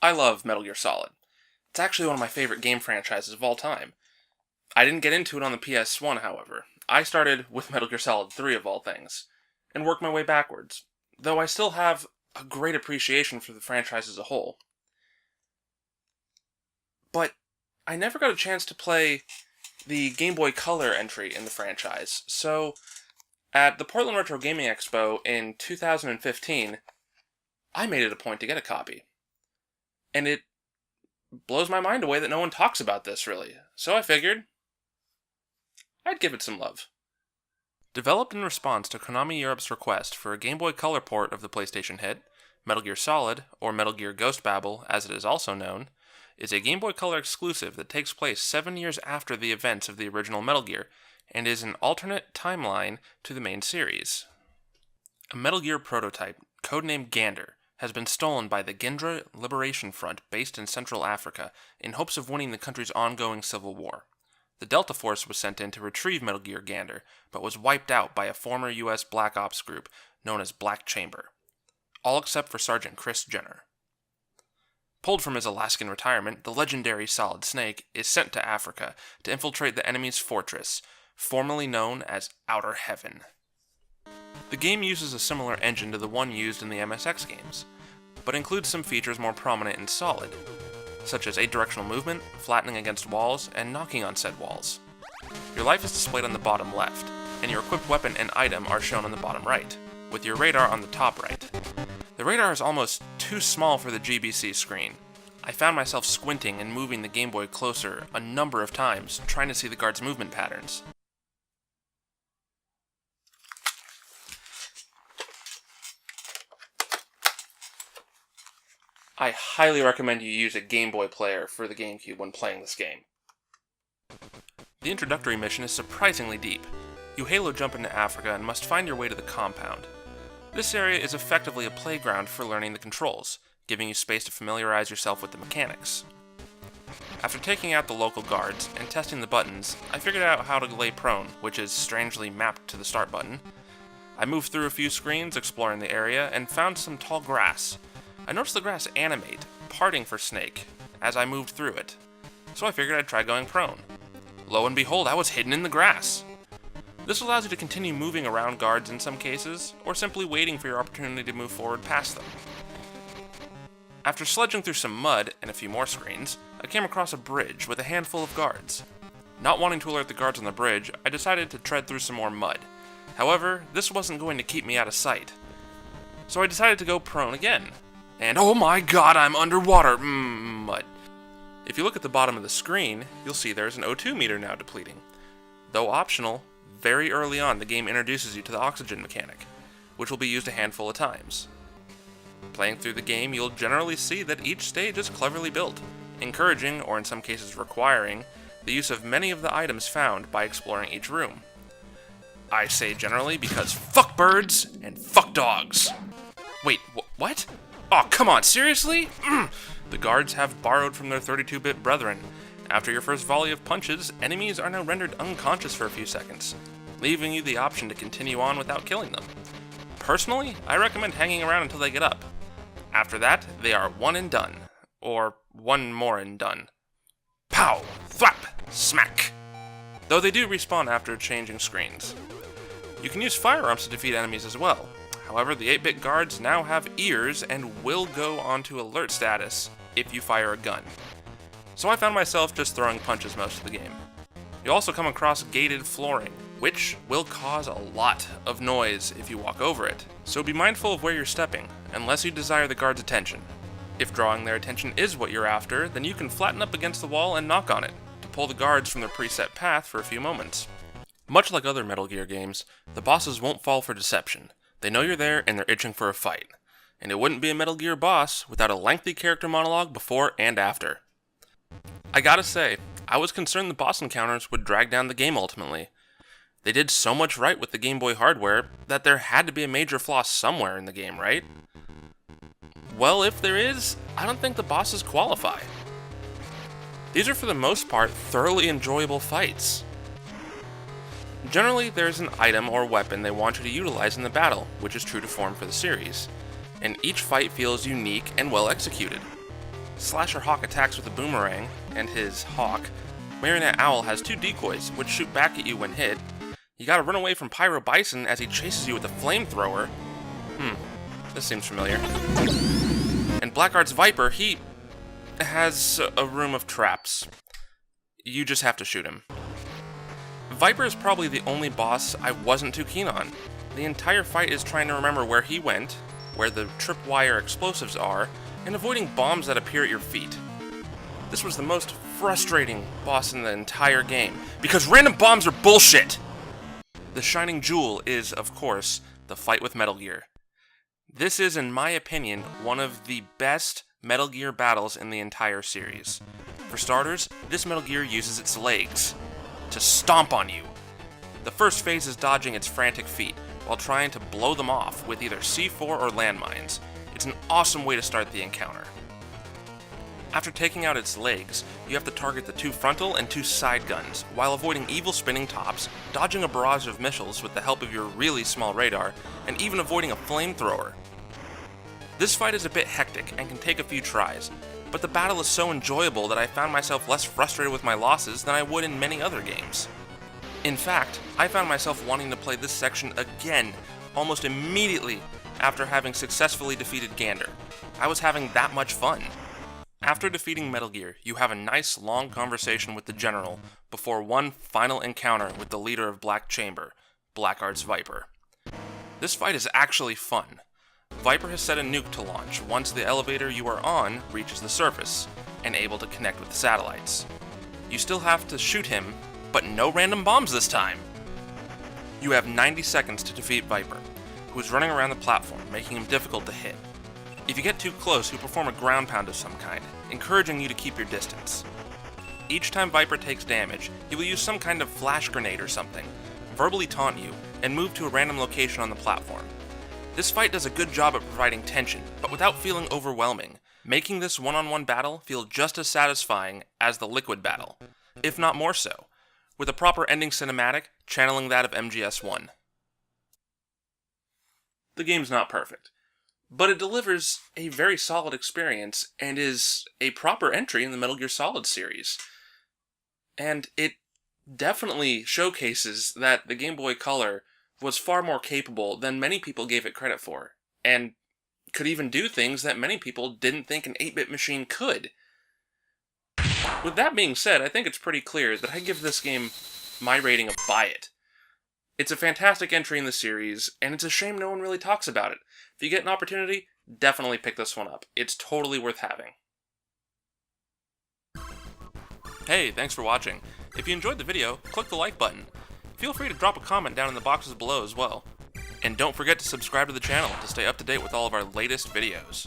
I love Metal Gear Solid. It's actually one of my favorite game franchises of all time. I didn't get into it on the PS1, however. I started with Metal Gear Solid 3 of all things, and worked my way backwards, though I still have a great appreciation for the franchise as a whole. But I never got a chance to play the Game Boy Color entry in the franchise, so at the Portland Retro Gaming Expo in 2015, I made it a point to get a copy. And it blows my mind away that no one talks about this, really. So I figured I'd give it some love. Developed in response to Konami Europe's request for a Game Boy Color port of the PlayStation hit, Metal Gear Solid, or Metal Gear Ghost Babel as it is also known, is a Game Boy Color exclusive that takes place 7 years after the events of the original Metal Gear, and is an alternate timeline to the main series. A Metal Gear prototype, codenamed Gander, has been stolen by the Gendra Liberation Front based in Central Africa in hopes of winning the country's ongoing civil war. The Delta Force was sent in to retrieve Metal Gear Gander, but was wiped out by a former U.S. Black Ops group known as Black Chamber. All except for Sergeant Chris Jenner. Pulled from his Alaskan retirement, the legendary Solid Snake is sent to Africa to infiltrate the enemy's fortress, formerly known as Outer Heaven. The game uses a similar engine to the one used in the MSX games, but includes some features more prominent in Solid, such as 8-directional movement, flattening against walls, and knocking on said walls. Your life is displayed on the bottom left, and your equipped weapon and item are shown on the bottom right, with your radar on the top right. The radar is almost too small for the GBC screen. I found myself squinting and moving the Game Boy closer a number of times, trying to see the guard's movement patterns. I highly recommend you use a Game Boy player for the GameCube when playing this game. The introductory mission is surprisingly deep. You halo jump into Africa and must find your way to the compound. This area is effectively a playground for learning the controls, giving you space to familiarize yourself with the mechanics. After taking out the local guards and testing the buttons, I figured out how to lay prone, which is strangely mapped to the start button. I moved through a few screens exploring the area and found some tall grass. I noticed the grass animate, parting for Snake, as I moved through it, so I figured I'd try going prone. Lo and behold, I was hidden in the grass! This allows you to continue moving around guards in some cases, or simply waiting for your opportunity to move forward past them. After sledging through some mud and a few more screens, I came across a bridge with a handful of guards. Not wanting to alert the guards on the bridge, I decided to tread through some more mud. However, this wasn't going to keep me out of sight, so I decided to go prone again. And oh my god, I'm underwater! Mud. If you look at the bottom of the screen, you'll see there's an O2 meter now depleting. Though optional, very early on the game introduces you to the oxygen mechanic, which will be used a handful of times. Playing through the game, you'll generally see that each stage is cleverly built, encouraging, or in some cases requiring, the use of many of the items found by exploring each room. I say generally because fuck birds and fuck dogs! Wait, what? Oh, come on, seriously? The guards have borrowed from their 32-bit brethren. After your first volley of punches, enemies are now rendered unconscious for a few seconds, leaving you the option to continue on without killing them. Personally, I recommend hanging around until they get up. After that, they are one and done. Or one more and done. Pow! Thwap! Smack! Though they do respawn after changing screens. You can use firearms to defeat enemies as well. However, the 8-bit guards now have ears and will go onto alert status if you fire a gun. So I found myself just throwing punches most of the game. You'll also come across gated flooring, which will cause a lot of noise if you walk over it, so be mindful of where you're stepping, unless you desire the guards' attention. If drawing their attention is what you're after, then you can flatten up against the wall and knock on it, to pull the guards from their preset path for a few moments. Much like other Metal Gear games, the bosses won't fall for deception. They know you're there and they're itching for a fight. And it wouldn't be a Metal Gear boss without a lengthy character monologue before and after. I gotta say, I was concerned the boss encounters would drag down the game ultimately. They did so much right with the Game Boy hardware that there had to be a major flaw somewhere in the game, right? Well, if there is, I don't think the bosses qualify. These are for the most part thoroughly enjoyable fights. Generally, there's an item or weapon they want you to utilize in the battle, which is true to form for the series, and each fight feels unique and well executed. Slasher Hawk attacks with a boomerang and his hawk. Marionette Owl has 2 decoys, which shoot back at you when hit. You gotta run away from Pyro Bison as he chases you with a flamethrower. This seems familiar. And Blackguard's Viper, he has a room of traps. You just have to shoot him. Viper is probably the only boss I wasn't too keen on. The entire fight is trying to remember where he went, where the tripwire explosives are, and avoiding bombs that appear at your feet. This was the most frustrating boss in the entire game, because random bombs are bullshit! The shining jewel is, of course, the fight with Metal Gear. This is, in my opinion, one of the best Metal Gear battles in the entire series. For starters, this Metal Gear uses its legs to stomp on you. The first phase is dodging its frantic feet, while trying to blow them off with either C4 or landmines. It's an awesome way to start the encounter. After taking out its legs, you have to target the 2 frontal and 2 side guns, while avoiding evil spinning tops, dodging a barrage of missiles with the help of your really small radar, and even avoiding a flamethrower. This fight is a bit hectic and can take a few tries, but the battle is so enjoyable that I found myself less frustrated with my losses than I would in many other games. In fact, I found myself wanting to play this section again almost immediately after having successfully defeated Gander. I was having that much fun. After defeating Metal Gear, you have a nice long conversation with the General before one final encounter with the leader of Black Chamber, Blackguard's Viper. This fight is actually fun. Viper has set a nuke to launch once the elevator you are on reaches the surface, and able to connect with the satellites. You still have to shoot him, but no random bombs this time! You have 90 seconds to defeat Viper, who is running around the platform, making him difficult to hit. If you get too close, he'll perform a ground pound of some kind, encouraging you to keep your distance. Each time Viper takes damage, he will use some kind of flash grenade or something, verbally taunt you, and move to a random location on the platform. This fight does a good job at providing tension, but without feeling overwhelming, making this one-on-one battle feel just as satisfying as the Liquid battle, if not more so, with a proper ending cinematic channeling that of MGS1. The game's not perfect, but it delivers a very solid experience and is a proper entry in the Metal Gear Solid series. And it definitely showcases that the Game Boy Color was far more capable than many people gave it credit for, and could even do things that many people didn't think an 8-bit machine could. With that being said, I think it's pretty clear that I give this game my rating of buy it. It's a fantastic entry in the series, and it's a shame no one really talks about it. If you get an opportunity, definitely pick this one up. It's totally worth having. Hey, thanks for watching. If you enjoyed the video, click the like button. Feel free to drop a comment down in the boxes below as well. And don't forget to subscribe to the channel to stay up to date with all of our latest videos.